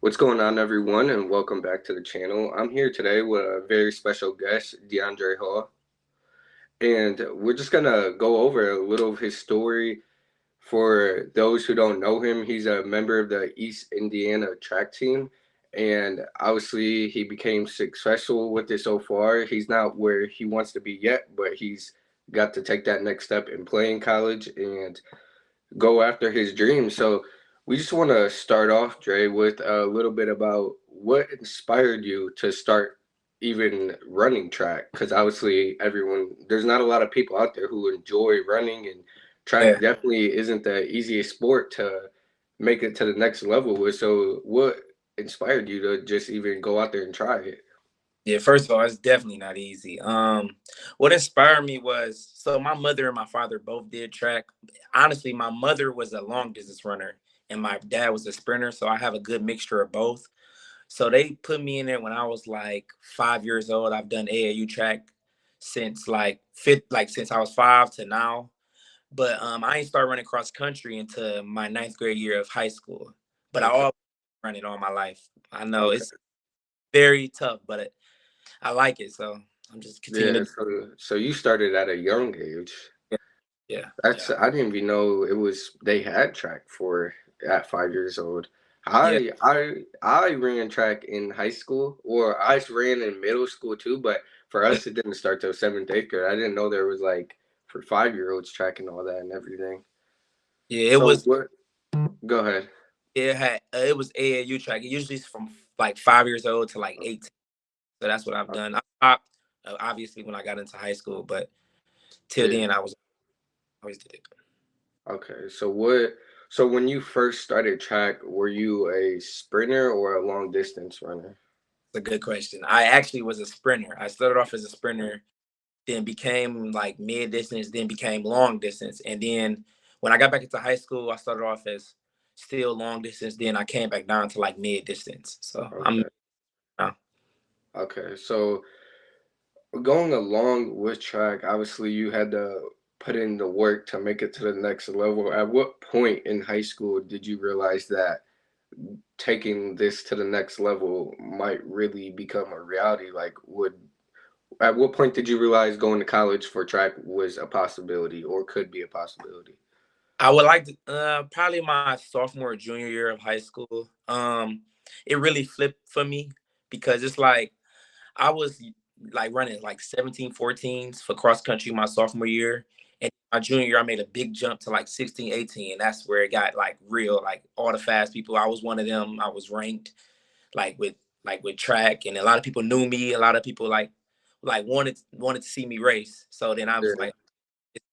What's going on, everyone, and welcome back to the channel. I'm here today with a very special guest, Deandre Hall, and we're just gonna go over a little of his story. For those who don't know him, he's a member of the East Indiana track team, and obviously he became successful with it so far. He's not where he wants to be yet, but he's got to take that next step in playing college and go after his dreams. So we just want to start off, Dre, with a little bit about what inspired you to start even running track. Because obviously, there's not a lot of people out there who enjoy running, and track Yeah. definitely isn't the easiest sport to make it to the next level with. So, what inspired you to just even go out there and try it? Yeah, first of all, it's definitely not easy. What inspired me was my mother and my father both did track. Honestly, my mother was a long distance runner and my dad was a sprinter, so I have a good mixture of both. So they put me in there when I was like 5 years old. I've done AAU track since since I was 5 to now. But I ain't started running cross country until my ninth grade year of high school. But I Okay. always run it all my life. I know Okay. it's very tough, but I like it, so I'm just Yeah. continuing to So you started at a young age. yeah, yeah, That's yeah, I didn't even know it was they had track for at 5 years old. yeah, I ran track in high school, or I ran in middle school too, but for us it didn't start till seventh, eighth grade. I didn't know there was like for 5 year olds track and all that and everything. yeah. It So was what? Go ahead. it was AAU track. It usually is from like 5 years old to like 18. So that's what I've Uh, done. I stopped obviously when I got into high school, but till Yeah. then I was always did it. Okay. So what? So when you first started track, were you a sprinter or a long distance runner? It's a good question. I actually was a sprinter. I started off as a sprinter, then became like mid distance, then became long distance, and then when I got back into high school, I started off as still long distance. Then I came back down to like mid distance. So I'm Okay. now. Okay. So going along with track, obviously you had to put in the work to make it to the next level. At what point in high school did you realize that taking this to the next level might really become a reality? Like, would at what point did you realize going to college for track was a possibility or could be a possibility? I would like to probably my sophomore or junior year of high school. It really flipped for me because it's like I was like running like 17, 14s for cross country my sophomore year. And my junior year, I made a big jump to like 16, 18. And that's where it got like real, like all the fast people. I was one of them. I was ranked like with track. And a lot of people knew me. A lot of people like wanted to see me race. So then I was Yeah. like,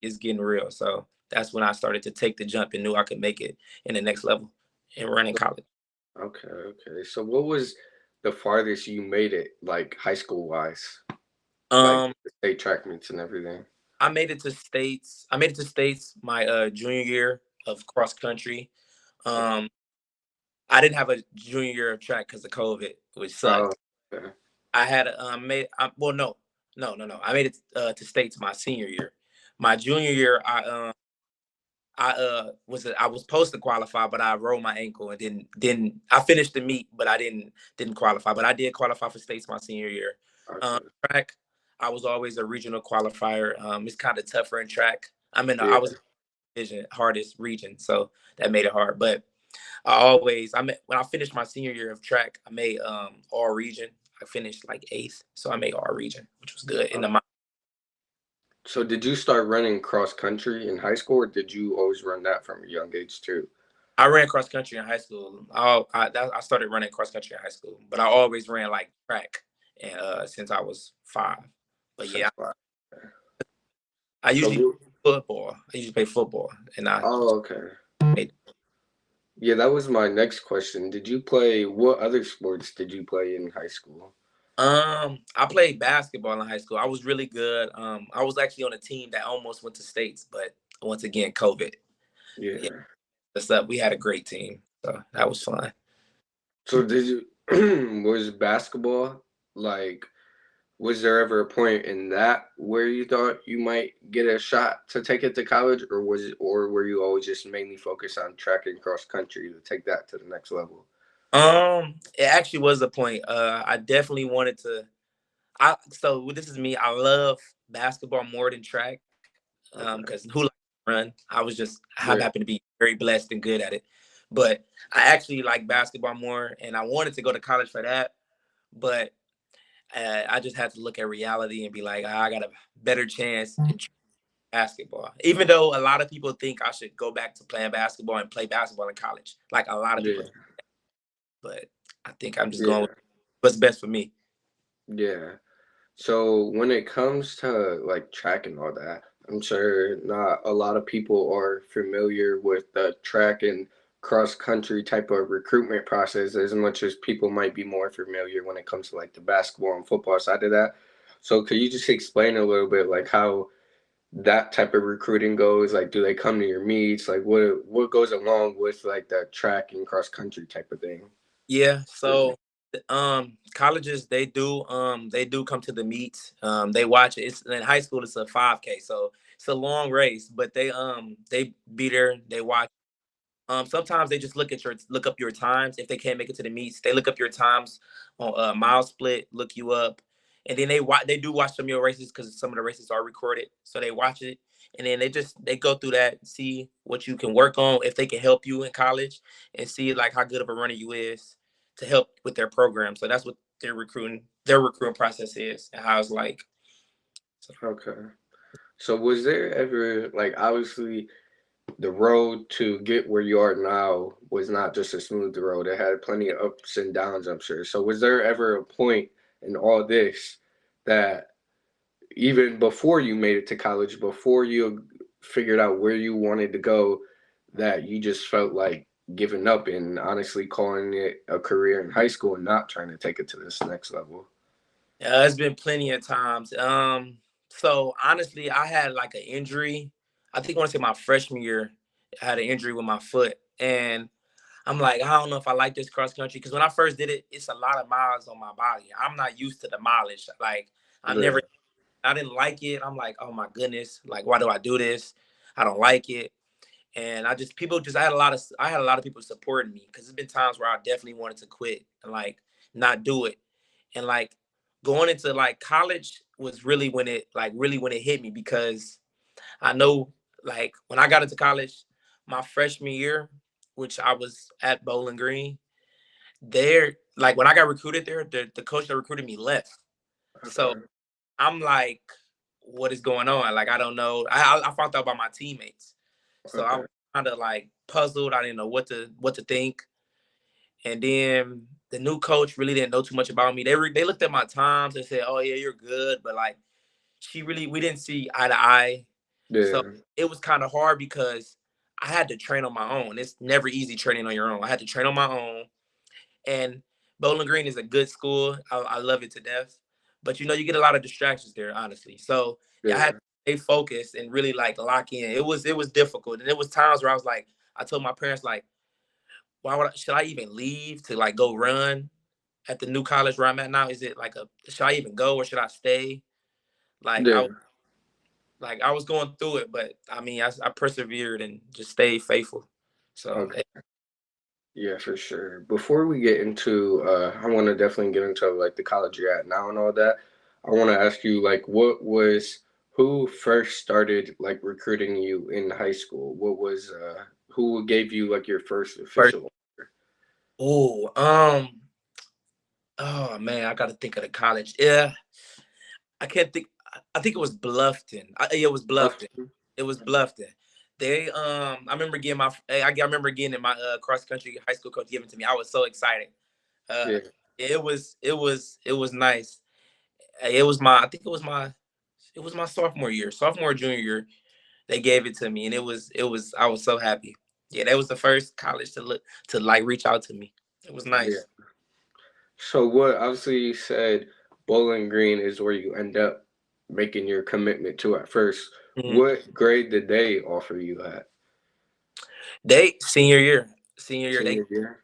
it's getting real. So that's when I started to take the jump and knew I could make it in the next level and run in college. Okay. Okay. So what was the farthest you made it, like high school wise, like Um, the state track meets and everything? I made it to states. I made it to states my junior year of cross country. Um, I didn't have a junior year of track because of COVID, which Oh, sucked. okay. I had well, no. I made it to states my senior year. My junior year, I was supposed to qualify, but I rolled my ankle and didn't I finished the meet, but I didn't qualify. But I did qualify for states my senior year. Okay. Track, I was always a regional qualifier. It's kind of tougher in track. I was Yeah. in the division hardest region, so that made it hard. But when I finished my senior year of track, I made all region. I finished like eighth, so I made all region, which was good. So did you start running cross country in high school, or did you always run that from a young age too? I ran cross country in high school. I started running cross country in high school, but I always ran like track, and since I was 5. But yeah, Since like, I so usually what- football. I usually play football, and I oh, okay. played, Yeah, that was my next question. Did you play what other sports did you play in high school? I played basketball in high school. I was really good. I was actually on a team that almost went to states, but once again, COVID. Yeah, Yeah. that's up. We had a great team, so that was fun. So did you was basketball like was there ever a point in that where you thought you might get a shot to take it to college, or were you always just mainly focused on track and cross country to take that to the next level? It actually was a point. I definitely wanted to. So this is me. I love basketball more than track. Because Okay. who likes to run? I Yeah. happen to be very blessed and good at it. But I actually like basketball more, and I wanted to go to college for that. But I just had to look at reality and be like, I got a better chance in basketball. Even though a lot of people think I should go back to playing basketball and play basketball in college, like a lot of people, Yeah. but I think I'm just going with Yeah. what's best for me. Yeah. So when it comes to like track and all that, I'm sure not a lot of people are familiar with the track and cross country type of recruitment process as much as people might be more familiar when it comes to like the basketball and football side of that. So could you just explain a little bit like how that type of recruiting goes? Like do they come to your meets? Like what goes along with like the track and cross country type of thing? Yeah. So colleges they do come to the meets. They watch it. It's in high school it's a 5K. So it's a long race, but they be there, they watch. Sometimes they just look up your times if they can't make it to the meets. They look up your times on mile split, look you up, and then they do watch some of your races because some of the races are recorded. So they watch it, and then they go through that, see what you can work on, if they can help you in college, and see like how good of a runner you is to help with their program. So that's what their recruiting process is and how it's like. So, Okay. So was there ever like obviously the road to get where you are now was not just a smooth road. It had plenty of ups and downs, I'm sure. So was there ever a point in all this that even before you made it to college, before you figured out where you wanted to go, that you just felt like giving up and honestly calling it a career in high school and not trying to take it to this next level? it's been plenty of times. So honestly, I had like an injury. I think I want to say my freshman year, I had an injury with my foot, and I'm like, I don't know if I like this cross country because when I first did it, it's a lot of miles on my body. I'm not used to the mileage. Like I Yeah, never, I didn't like it. I'm like, oh my goodness, like why do I do this? I don't like it. And I had a lot of people supporting me because there's been times where I definitely wanted to quit and like not do it. And like going into like college was really when it hit me because I know like when I got into college, my freshman year, which I was at Bowling Green, there like when I got recruited there, the coach that recruited me left. So okay, I'm like, what is going on? Like I don't know. I found out about my teammates. So I okay, was kind of like puzzled. I didn't know what to think. And then the new coach really didn't know too much about me. They looked at my times and said, "Oh yeah, you're good," but like we didn't see eye to eye. So yeah, it was kind of hard because I had to train on my own. It's never easy training on your own. I had to train on my own. And Bowling Green is a good school. I love it to death. But you get a lot of distractions there, honestly. So yeah, I had yeah, to stay focused and really like lock in. It was difficult. And it was times where I was like, I told my parents, like, should I even leave to like go run at the new college where I'm at now? Is it like should I even go or should I stay? Like yeah. I was going through it, but I mean I persevered and just stayed faithful. So Okay. Yeah, for sure. Before we get into, I want to definitely get into like the college you're at now and all that. I want to ask you like, who first started like recruiting you in high school? Who gave you like your first first, official offer? oh oh man, I gotta think of the college. Yeah, I can't think. I think it was Bluffton. Yeah, it was Bluffton. Bluffton? It was Bluffton. I remember getting I remember getting it, my cross country high school coach giving it to me. I was so excited. Uh, Yeah, it was nice. I think it was my sophomore junior year. They gave it to me, and I was so happy. Yeah, that was the first college to like reach out to me. It was yeah. nice. So what? Obviously, you said Bowling Green is where you end up making your commitment to at first. Mhm. What grade did they offer you at They senior year they senior year?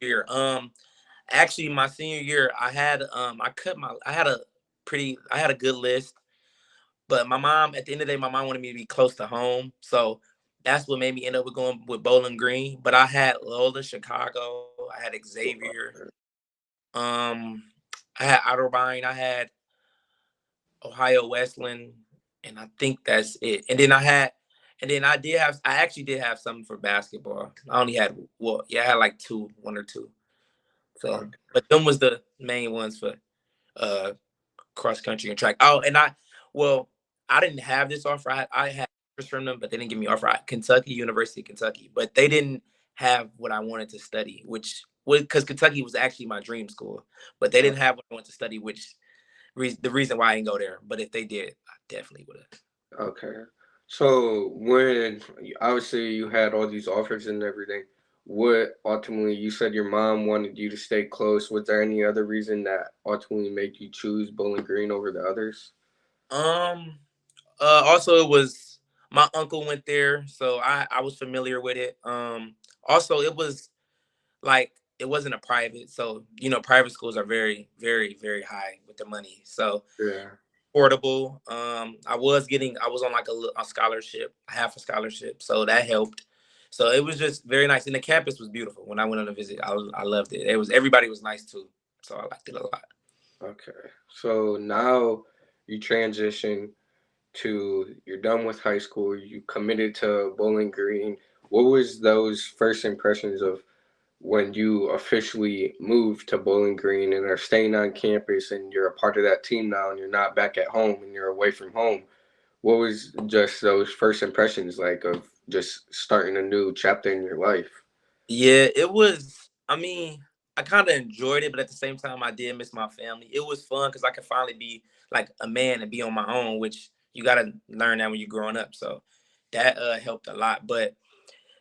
year. Actually, my senior year, I had a good list, but my mom at the end of the day, my mom wanted me to be close to home, so that's what made me end up with going with Bowling Green. But I had Loyola Chicago, I had Xavier. Um, I had Otterbein. I had Ohio Wesleyan, and I think that's it. And then I actually did have something for basketball. I only had, well, yeah, I had like one or two. So, Okay. but them was the main ones for uh cross country and track. Oh, well, I didn't have this offer. I had offers from them, but they didn't give me offer. Kentucky, University of Kentucky, but they didn't have what I wanted to study, which was because Kentucky was actually my dream school, but they didn't have what I wanted to study, which the reason why I didn't go there. But if they did, I definitely would have. Okay. So when obviously you had all these offers and everything, what ultimately you said your mom wanted you to stay close. Was there any other reason that ultimately made you choose Bowling Green over the others? Um. Also, it was my uncle went there, so I was familiar with it. Also, it was like it wasn't a private, so private schools are very, very, very high with the money. So Yeah. affordable. I was on like a scholarship, half a scholarship, so that helped. So it was just very nice, and the campus was beautiful. When I went on a visit, I loved it. Everybody was nice too, so I liked it a lot. Okay. So now you transition to you're done with high school, you committed to Bowling Green. What was those first impressions of when you officially moved to Bowling Green and are staying on campus and you're a part of that team now and you're not back at home and you're away from home? What was just those first impressions like of just starting a new chapter in your life? Yeah, it was. I mean, I kind of enjoyed it, but at the same time, I did miss my family. It was fun because I could finally be like a man and be on my own, which you got to learn that when you're growing up. So that helped a lot. But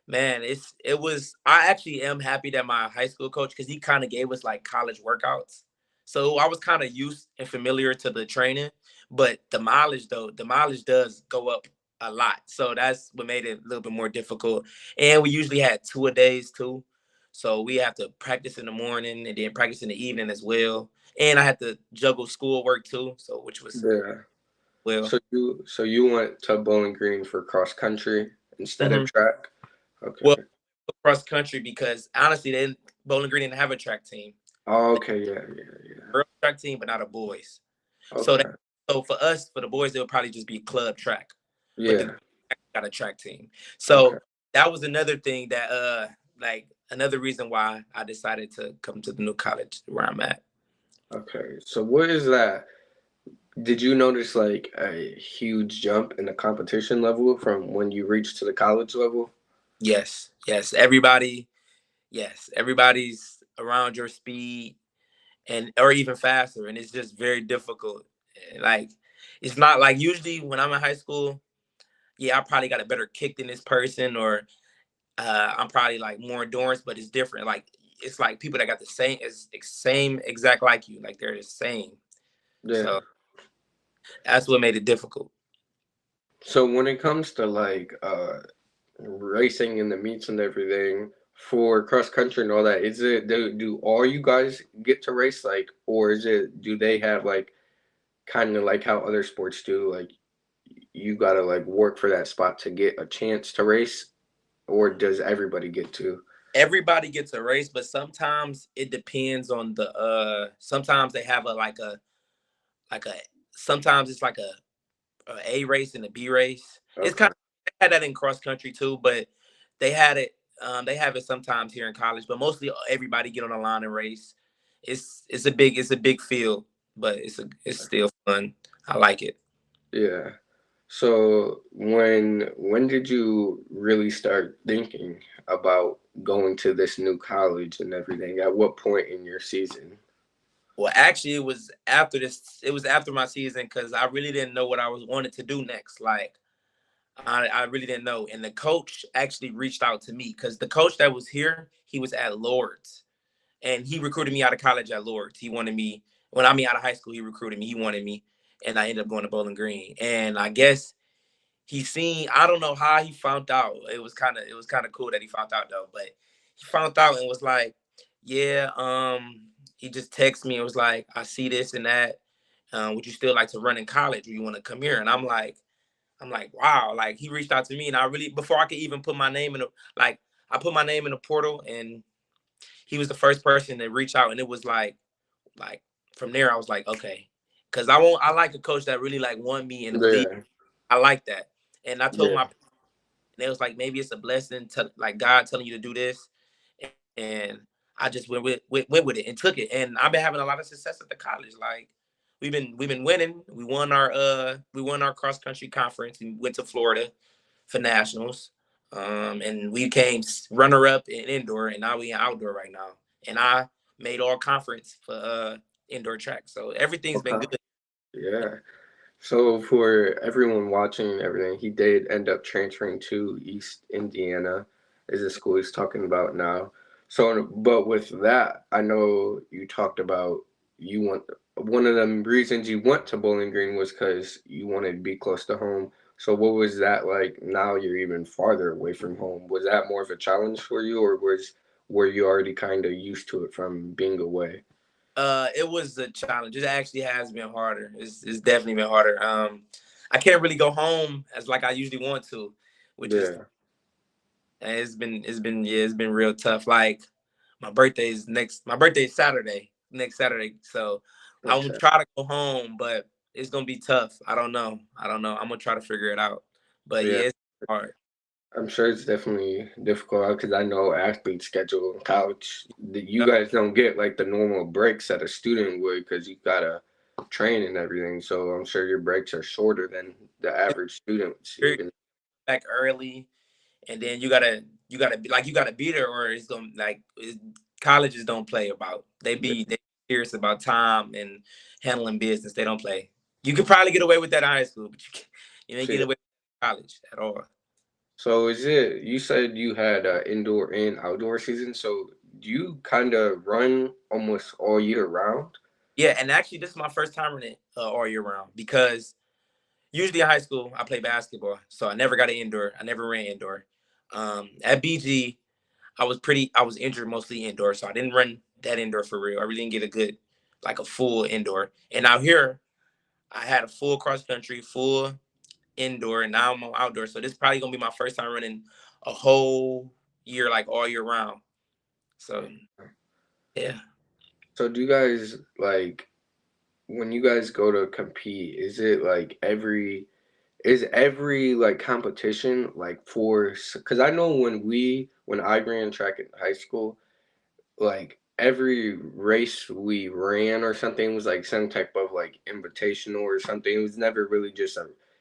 man, it was. I actually am happy that my high school coach, because he kind of gave us like college workouts, so I was kind of used and familiar to the training. But the mileage does go up a lot, so that's what made it a little bit more difficult. And we usually had two a days too, so we have to practice in the morning and then practice in the evening as well. And I had to juggle schoolwork too, so which was Yeah. well. So you went to Bowling Green for cross country instead of Mhm. track? Well, Okay. cross country because honestly, Bowling Green didn't have a track team. Oh, okay, yeah, yeah, yeah. Girls track team, but not a boys. So Okay. for us, for the boys, it would probably just be club track, but the girls Yeah. got a track team. Okay. So that was another thing that like another reason why I decided to come to the new college where I'm at. Okay. So what is that? Did you notice like a huge jump in the competition level from when you reached to the college level? Yes, yes, everybody's around your speed and or even faster, and it's just very difficult. Like it's not like usually when I'm in high school, yeah, I probably got a better kick than this person, or I'm probably like more endurance, but it's different. Like it's like people that got the same exact like you, like they're the same. Yeah. So that's what made it difficult. So when it comes to like racing and the meets and everything for cross country and all that, is it do all you guys get to race like, or is it do they have like kind of like how other sports do, like you gotta like work for that spot to get a chance to race, or does everybody get to? Everybody gets a race, but sometimes it depends on the sometimes they have like a sometimes it's like a race and a B race. It's kind Okay. of they had that in cross country too, but they had it they have it sometimes here in college, but mostly everybody get on the line and race. It's a big field, but it's still fun. I like it. Yeah. So when did you really start thinking about going to this new college and everything? At what point in your season? Well, actually, it was after this. It was after my season because I really didn't know what I was wanted to do next. Like I really didn't know. And the coach actually reached out to me because the coach that was here, he was at Lord's and he recruited me out of college at Lord's. He wanted me when I mean out of high school, he recruited me. He wanted me, and I ended up going to Bowling Green. And I guess he seen, I don't know how he found out. It was kind of cool that he found out though. But he found out and was like, yeah, he just texted me and was like, I see this and that. Would you still like to run in college or you want to come here? And I'm like, wow, like he reached out to me and I really before I could even put my name in the like I put my name in the portal and he was the first person to reach out, and it was like from there I was like, okay, because I like a coach that really like want me and believe. Yeah, I like that, and I told yeah, my and it was like maybe it's a blessing to like God telling you to do this, and I just went with it and took it, and I've been having a lot of success at the college. Like we've been winning. We won our cross country conference. We went to Florida for nationals, and we came runner up in indoor, and now we in outdoor right now. And I made all conference for indoor track, so everything's been okay, good. yeah. So for everyone watching and everything, he did end up transferring to East Indiana, is the school he's talking about now. So, but with that, I know you talked about you want one of the reasons you went to Bowling Green was because you wanted to be close to home. So what was that like? Now you're even farther away from home. Was that more of a challenge for you, or were you already kind of used to it from being away? It was a challenge. It actually has been harder. It's definitely been harder. I can't really go home as like I usually want to, which is Yeah, it's been real tough. Like my birthday is Saturday, next Saturday. So I'm gonna okay. try to go home, but it's gonna be tough. I don't know. I'm gonna try to figure it out. But Yeah. yeah, it's hard. I'm sure it's definitely difficult because I know athletes schedule in college that you Yep. guys don't get like the normal breaks that a student would because you gotta train and everything. So I'm sure your breaks are shorter than the average students You're even. back early, and then you gotta be there, or it's gonna colleges don't play about. They serious about time and handling business. They don't play. You could probably get away with that in high school, but you ain't See, getting away with college at all. so is it? You said you had indoor and outdoor season. So do you kind of run almost all year round? Yeah, and actually, this is my first time running all year round because usually in high school I play basketball, so I never got an indoor. I never ran indoor. At BG, I was injured mostly indoor, so I didn't run that indoor for real. I really didn't get a good like a full indoor. And out here, I had a full cross country, full indoor, and now I'm on outdoor. So this is probably gonna be my first time running a whole year, like all year round. So yeah. So do you guys like when you guys go to compete? Is it like is every like competition like for because I know when I ran track in high school, like every race we ran or something was like some type of like invitational or something. It was never really just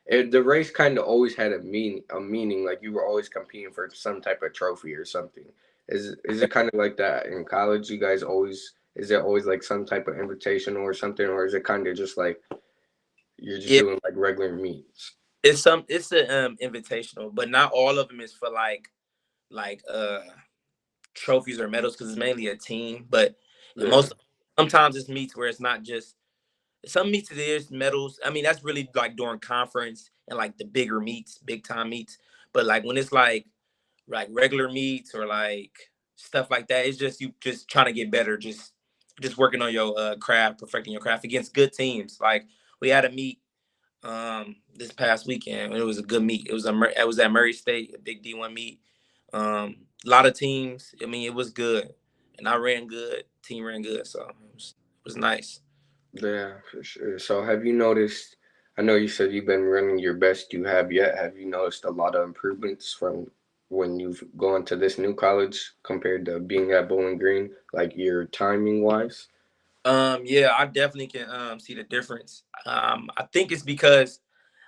the race kind of always had a meaning, like you were always competing for some type of trophy or something. Is it kind of like that in college? You guys always is it always like some type of invitational or something, or is it kind of just like you're just Yeah, doing like regular meets? it's a invitational, but not all of them is for like trophies or medals because it's mainly a team. But and Yeah, sometimes it's meets where it's not just some meets there's medals. I mean, that's really like during conference and like the bigger meets, big time meets. But like when it's like regular meets or like stuff like that, it's just you just trying to get better, just working on your craft, perfecting your craft against good teams. Like we had a meet this past weekend. It was a good meet. It was at Murray State, a big D1 meet. A lot of teams. I mean, it was good, and I ran good. Team ran good, so it was nice. yeah, for sure. So have you noticed? I know you said you've been running your best you have yet. Have you noticed a lot of improvements from when you've gone to this new college compared to being at Bowling Green, like your timing wise? Yeah, I definitely can see the difference. I think it's because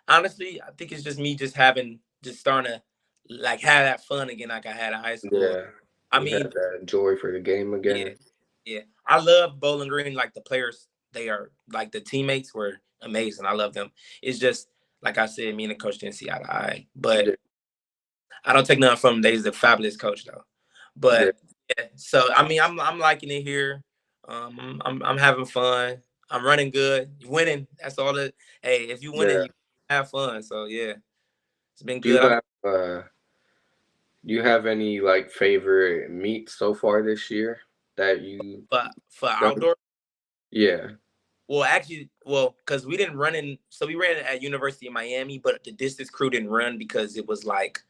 honestly, I think it's just me just starting to like have that fun again like I had in high school. Yeah, I you mean, have that joy for the game yeah, again. yeah. I love Bowling Green. Like the players, they are like the teammates were amazing. I love them. It's just like I said, me and the coach didn't see eye to eye. But Yeah, I don't take nothing from him. He's a fabulous coach though. yeah, But yeah, so I mean, I'm liking it here. I'm having fun. I'm running good, winning. That's all that. Hey, if you winning, yeah. you have fun. So yeah, it's been Do you good. I'm have do you have any like favorite meets so far this year that you for done? outdoor. Yeah, Well, actually, because we didn't run in, so we ran at University of Miami, but the distance crew didn't run because it was like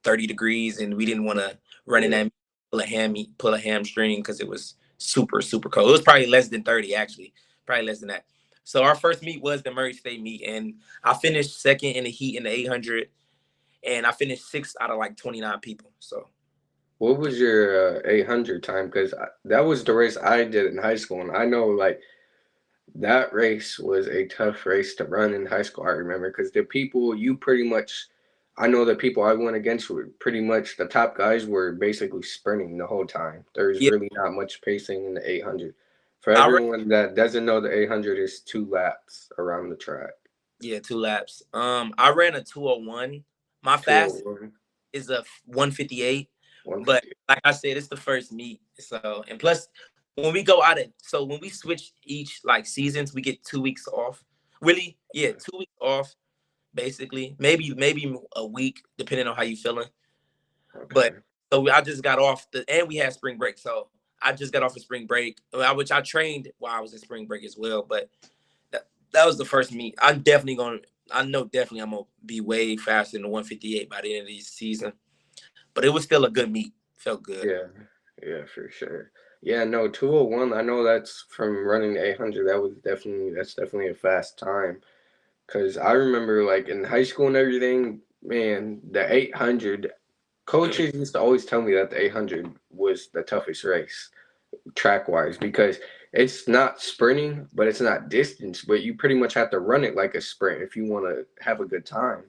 30 degrees and we didn't want to run in yeah, that. pull a hamstring because it was super cold. It was probably less than 30 actually, probably less than that. So our first meet was the Murray State meet, and I finished second in the heat in the 800, and I finished sixth out of like 29 people. So What was your 800 time? Because that was the race I did in high school, and I know like that race was a tough race to run in high school. I remember because the people you pretty much, I know the people I went against were pretty much the top guys were basically sprinting the whole time. There's yeah, really not much pacing in the 800. For I everyone that doesn't know, the 800 is 2 laps around the track. yeah 2 laps. I ran a 201. My fast 201, is a 158, but 150. like I said, it's the first meet. So and plus when we go out of so when we switch each like seasons, we get 2 weeks off. Really, yeah, 2 weeks off basically. Maybe a week depending on how you feeling. But Okay. so I just got off and we had spring break. So I just got off of spring break, which I trained while I was in spring break as well. But that was the first meet. I know definitely I'm gonna be way faster than the 158 by the end of the season. But it was still a good meet. Felt good. Yeah, yeah, for sure. Yeah, no, 201, I know that's from running the 800. That's definitely a fast time. Because I remember, like, in high school and everything, man, the 800, coaches used to always tell me that the 800 was the toughest race, track-wise, because it's not sprinting, but it's not distance, but you pretty much have to run it like a sprint if you want to have a good time.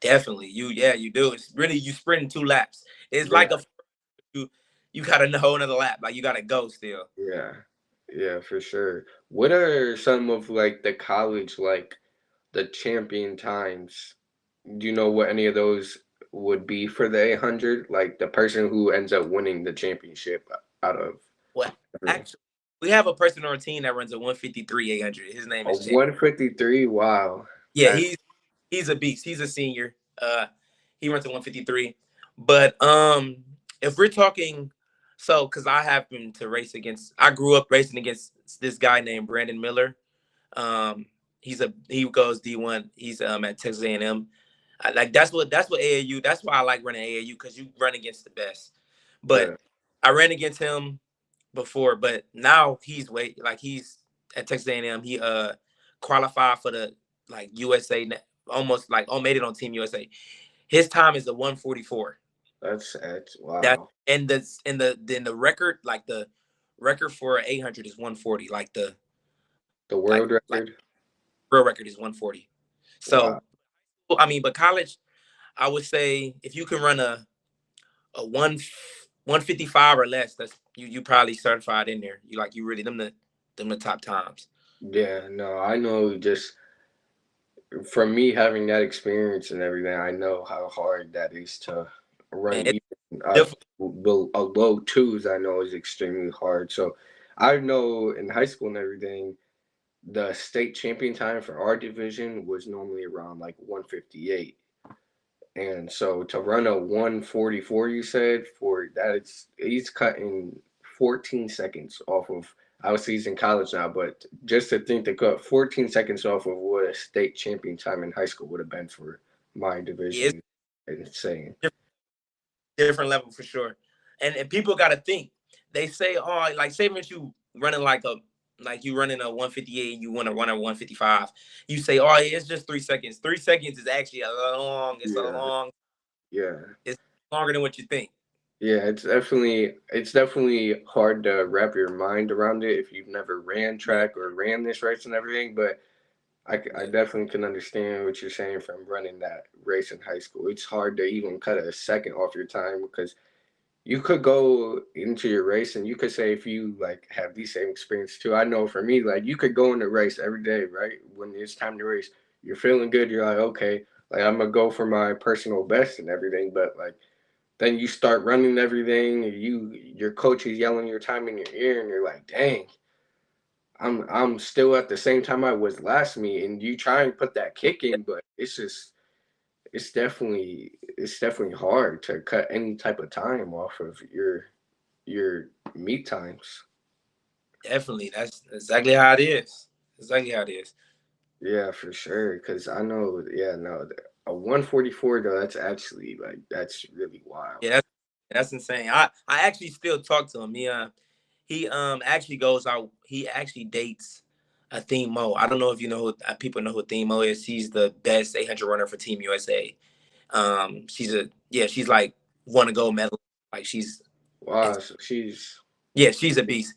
Definitely. You do. It's really you sprinting 2 laps. It's Yeah, like a you you got a whole another lap. Like you gotta go still. yeah, yeah, for sure. What are some of, like, the college, like, the champion times? Do you know what any of those would be for the 800? Like the person who ends up winning the championship out of Well, everyone. actually, we have a person on our team that runs a 153 800. His name A is Jay. 153? Wow. Yeah, That he's a beast. He's a senior. He runs a 153. But if we're talking, so because I happen to race against, I grew up racing against this guy named Brandon Miller. Um, he goes D1. He's at Texas A&M. Like that's what AAU. That's why I like running AAU because you run against the best. But yeah, I ran against him before, but now he's at Texas A&M. He qualified for the like USA, almost like made it on Team USA. His time is a 144. that's That wow. and the record, like the record for 800 is 140. The world Like record? real record is 140. So Wow. I mean, but college, I would say if you can run a 155 or less, that's you probably certified in there. You really them the top times. Yeah, no, I know just from me having that experience and everything, I know how hard that is to Man, run it's even difficult. a low twos. I know is extremely hard. So I know in high school and everything, the state champion time for our division was normally around like 158. And so to run a 144, you said for that, he's cutting 14 seconds off of. Obviously, he's in college now, but just to think to cut 14 seconds off of what a state champion time in high school would have been for my Yeah, it's division, insane. different level for sure. And people got to think. They say, oh, like say if you running like you running a 158, you want to run a 155. You say, oh, yeah, it's just 3 seconds. 3 seconds is actually it's a Yeah, long, yeah, it's longer than what you think. yeah. It's definitely hard to wrap your mind around it if you've never ran Yeah, track or ran this race and everything. But I yeah, definitely can understand what you're saying from running that race in high school. It's hard to even cut a second off your time because you could go into your race and you could say if you like have these same experience too. I know for me, like you could go in the race every day, right? When it's time to race, you're feeling good, you're like, okay, like I'm gonna go for my personal best and everything, but like then you start running everything, your coach is yelling your time in your ear and you're like, dang, I'm still at the same time I was last meet, and you try and put that kick in, but it's definitely hard to cut any type of time off of your meet times. definitely. That's exactly how it is. Exactly how it is. Yeah, for sure. Because I know, yeah, no, a 144 though, that's actually like that's really wild. Yeah, That's insane. I actually still talk to him. He actually goes out. He actually dates a Theme Mo. I don't know if you know who people know who Theme Mo is. She's the best 800 runner for Team USA. She's like won a gold medal. Like she's Wow, it's, so she's yeah, she's a beast.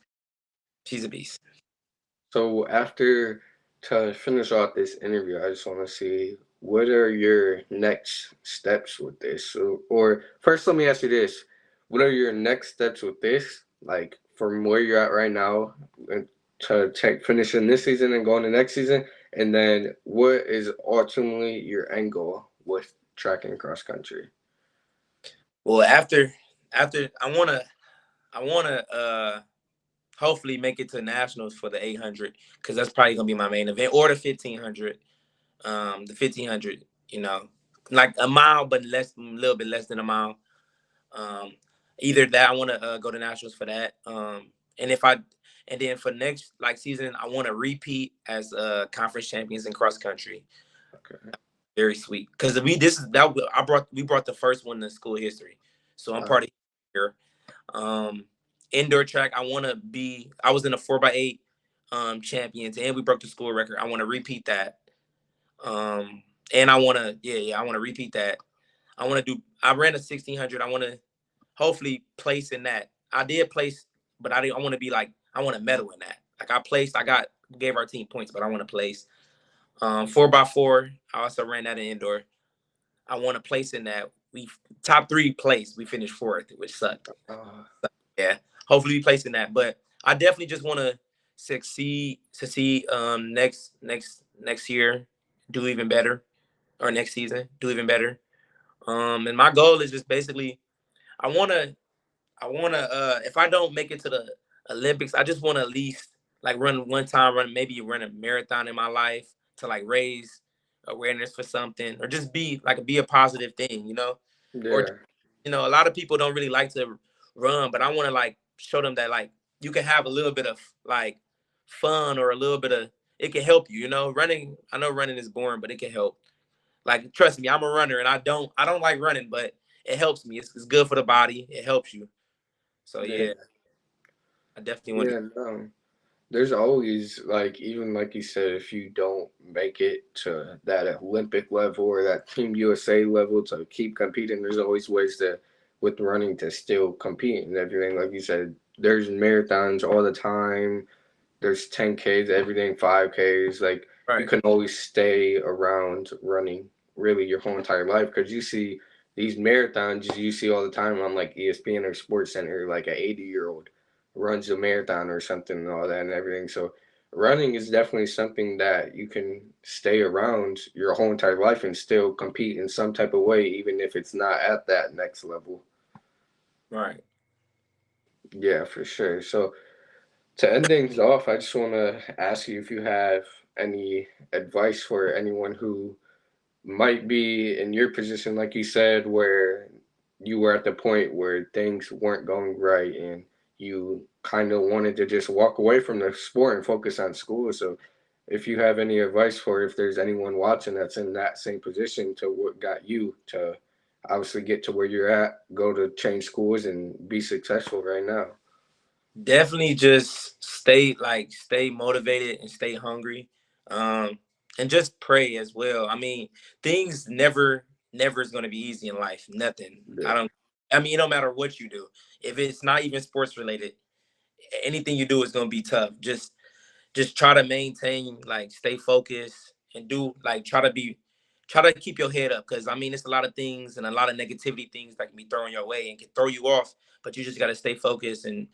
She's a beast. so after to finish off this interview, I just want to see what are your next steps with this. So, or first, let me ask you this: what are your next steps with this? Like from where you're at right now, and to take finishing this season and going to next season, and then what is ultimately your end goal with track and cross country? Well, after I wanna hopefully make it to nationals for the 800 because that's probably gonna be my main event or the 1500. The 1500, like a mile, but a little bit less than a mile. Um, Either that, I want to go to nationals for that. And if I, and then for next like season, I want to repeat as conference champions in cross country. Okay. Very sweet because we this is that we brought the first one in school history, so I'm Wow. part of here. Um, Indoor track, I was in the 4x8 champions, and we broke the school record. I want to repeat that. And I want to, yeah, I want to repeat that. I ran a 1600. I want to hopefully place in that. I did place, but I want to be like, I want to medal in that. Like gave our team points, but I want to place. 4x4, I also ran that in indoor. I want to place in that. We top three place. We finished fourth, which sucked. Uh, Yeah. Hopefully we place in that. But I definitely just want to succeed next year, do even better. Or next season, do even better. And my goal is just basically I wanna if I don't make it to the Olympics, I just wanna at least like maybe run a marathon in my life to like raise awareness for something or just be a positive thing, Or yeah, a lot of people don't really like to run, but I wanna like show them that like you can have a little bit of like fun or a little bit of it can help you, Running, I know running is boring, but it can help. Like, trust me, I'm a runner, and I don't like running, but it helps me. It's good for the body. It helps you. So yeah, yeah, I definitely want to. yeah. No. There's always like even like you said, if you don't make it to that Olympic level or that Team USA level to keep competing, there's always ways to with running to still compete and everything. Like you said, there's marathons all the time. There's 10Ks, everything 5Ks. Like you Right, can always stay around running really your whole entire life because you see these marathons you see all the time on like ESPN or Sports Center, like an 80-year-old runs a marathon or something and all that and everything. So running is definitely something that you can stay around your whole entire life and still compete in some type of way, even if it's not at that next level. right. Yeah, for sure. So to end things off, I just want to ask you if you have any advice for anyone who might be in your position, like you said, where you were at the point where things weren't going right and you kind of wanted to just walk away from the sport and focus on school. So, if you have any advice for if there's anyone watching that's in that same position to what got you to obviously get to where you're at, go to change schools and be successful right now. Definitely just stay motivated and stay hungry, um, and just pray as well. I mean, things never is going to be easy in life. Nothing. I Yeah, don't. I mean, no matter what you do, if it's not even sports related, anything you do is going to be tough. Just try to maintain, like, stay focused and do like try to keep your head up, because I mean it's a lot of things and a lot of negativity things that can be thrown your way and can throw you off, but you just got to stay focused and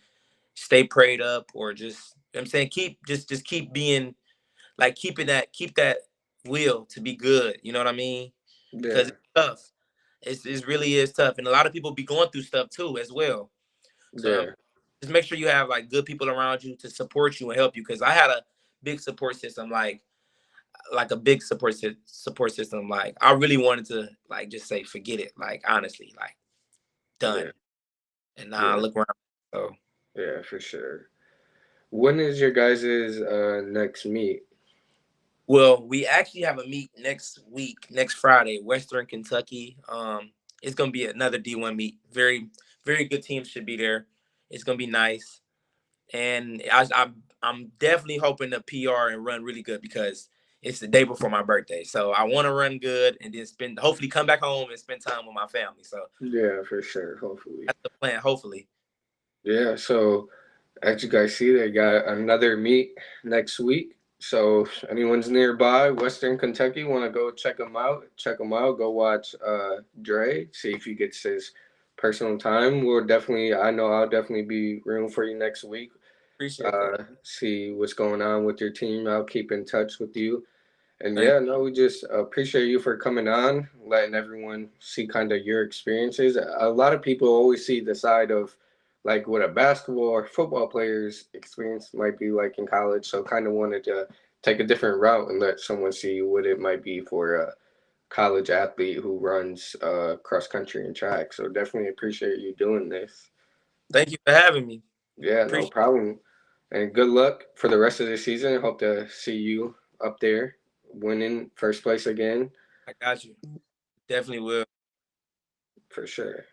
stay prayed up, or just, I'm saying, just keep being like keep that will to be good, you know what I mean? Because yeah, it's tough. It really is tough, and a lot of people be going through stuff too as well. So yeah, just make sure you have like good people around you to support you and help you. Because I had a big support system, like a big support system. Like I really wanted to like just say forget it, like honestly, like yeah, done. And now I yeah, look around. So yeah, for sure. When is your guys' next meet? well, we actually have a meet next week, next Friday, Western Kentucky. It's gonna be another D1 meet. Very very good teams should be there. It's gonna be nice, and I'm definitely hoping to PR and run really good because it's the day before my birthday. So I want to run good and then hopefully come back home and spend time with my family. So Yeah, for sure. Hopefully. that's the plan. Hopefully. Yeah. So as you guys see, they got another meet next week. So if anyone's nearby, Western Kentucky, want to go check them out? Check them out. Go watch Dre. See if he gets his personal time. We'll definitely. I know I'll definitely be rooting for you next week. Appreciate that. See what's going on with your team. I'll keep in touch with you. And Thank yeah, no, we just appreciate you for coming on, letting everyone see kind of your experiences. A lot of people always see the side of like what a basketball or football player's experience might be like in college. So kind of wanted to take a different route and let someone see what it might be for a college athlete who runs cross country and track. So definitely appreciate you doing this. Thank you for having me. Yeah, no Appreciate. problem. And good luck for the rest of the season. Hope to see you up there winning first place again I got you. Definitely will. for sure.